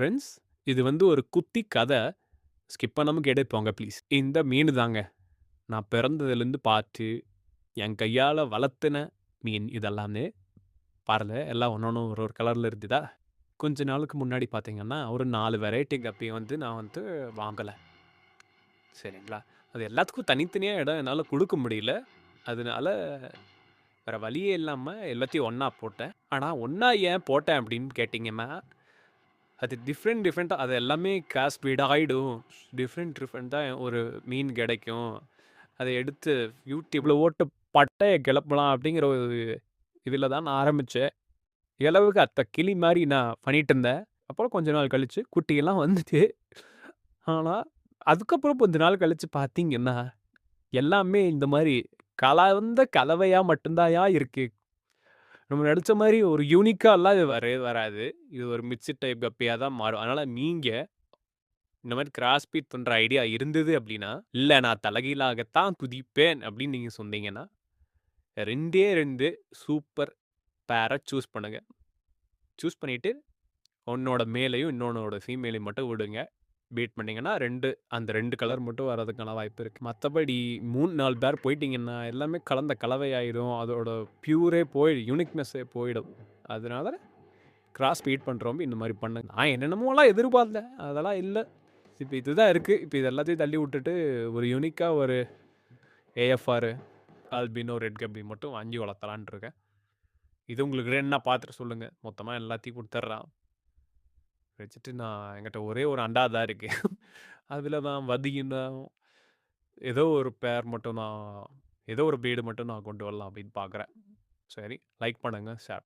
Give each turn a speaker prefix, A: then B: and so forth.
A: Friends, இது வந்து ஒரு குட்டி கத. ஸ்கிப் பண்ணாம கேட்டுட்டு போங்க ப்ளீஸ். இந்த மீனு தாங்க. நான் பிறந்ததுலேருந்து பார்த்து, என் கையால வளர்த்துன மீன் இதெல்லாமே. பாருங்க, எல்லாம் ஒண்ணொண்ணும் ஒரு ஒரு கலர்ல இருந்ததா? கொஞ்ச நாளுக்கு முன்னாடி பார்த்தீங்கன்னா, ஒரு 4 வெரைட்டி கப்பிய வந்து நான் வந்து வாங்கல. சரிங்களா? அது எல்லாத்துக்கும் தனித்தனியா இடம் என்னால குடுக்க முடியல. அதனால வேற வழியே இல்லாம எல்லாத்தையும் ஒண்ணா போட்டேன். ஆனா, ஒண்ணா ஏன் போட்டேன் அப்படின்னு கேட்டீங்கன்னா, அது டிஃப்ரெண்ட்டா அது எல்லாமே கிராஸ் பிரீட் ஆயிடும். டிஃப்ரெண்ட்டா ஒரு மீன் கிடைக்கும். அத எடுத்து யூடியூப்ல போட்டு பட்டைய கிளப்பலாம் அப்படிங்கிற ஒரு இதில தான் நான் ஆரம்பிச்சேன். இலவுக்கு அத்த கிளி மாரி நான் பண்ணிட்டு இருந்தேன். அப்புறம் கொஞ்ச நாள் கழிச்சு குட்டியெல்லாம் வந்துச்சு. ஆனா, அதுக்கப்புறம் கொஞ்ச நாள் கழிச்சு பார்த்தீங்கன்னா, எல்லாமே இந்த மாரி கலந்த கலவையா மட்டும் தான்யா இருக்கு. நம்ம நெனச்ச மாரி ஒரு யூனிக்காலாம் இது வரவே வராது. இது ஒரு மிக்ஸ்ட் டைப் கப்பியா தான் மாறும். அதனால நீங்க இந்த மாரி கிராஸ் பீட் பண்ற ஐடியா இருந்தது அப்டின்னா, "இல்ல நான் தலைகீழாகத்தான் குதிப்பேன்" அப்டின்னு நீங்க சொன்னீங்கன்னா, 2டே 2 சூப்பர் பேர சூஸ் பண்ணுங்க. சூஸ் பண்ணிட்டு, ஒண்ணோட மேலயும், இன்னொன்னோட ஃபீமேலயும் மட்டும் விடுங்க. பீட் பண்ணீங்கன்னா, அந்த 2 கலர் மட்டும் வரதுக்கான வாய்ப்பு இருக்கு. மத்தபடி 3, 4 பேர் போயிட்டீங்கன்னா, எல்லாமே கலந்த கலவையாயிரும். அதோட பியூரே யூனிக்னெஸ்ஸே போயிடும். அதனால கிராஸ் பீட் பண்றவங்க இந்த மாரி பண்ணுங்க. நான் என்னென்னமோலாம் எதிர்பார்த்தேன். அதெல்லாம் இல்ல. இப்ப இதுதான் இருக்கு. இப்ப இது எல்லாத்தையும் தள்ளி விட்டுட்டு, ஒரு யூனிக்கா ஒரு ஏஎஃப்ஆர், ஆல்பினோ, ரெட் கப்பி மட்டும் வாங்கி வளர்த்தலான்ட்டு இருக்கேன். இது உங்களுக்கு வேணும்னா பார்த்துட்டு சொல்லுங்க. மொத்தமா எல்லாத்தையும் குடுத்துர்றான். வச்சுட்டு நான் என்கிட்ட ஒரே ஒரு அண்டா தான் இருக்கு. அதில தான் ஏதோ ஒரு பேர் மட்டும் நான் ஏதோ ஒரு ப்ரீடு மட்டும் நான் கொண்டு வரலாம் அப்படின்னு பார்க்குறேன். சரி, லைக் பண்ணுங்க, ஷேர்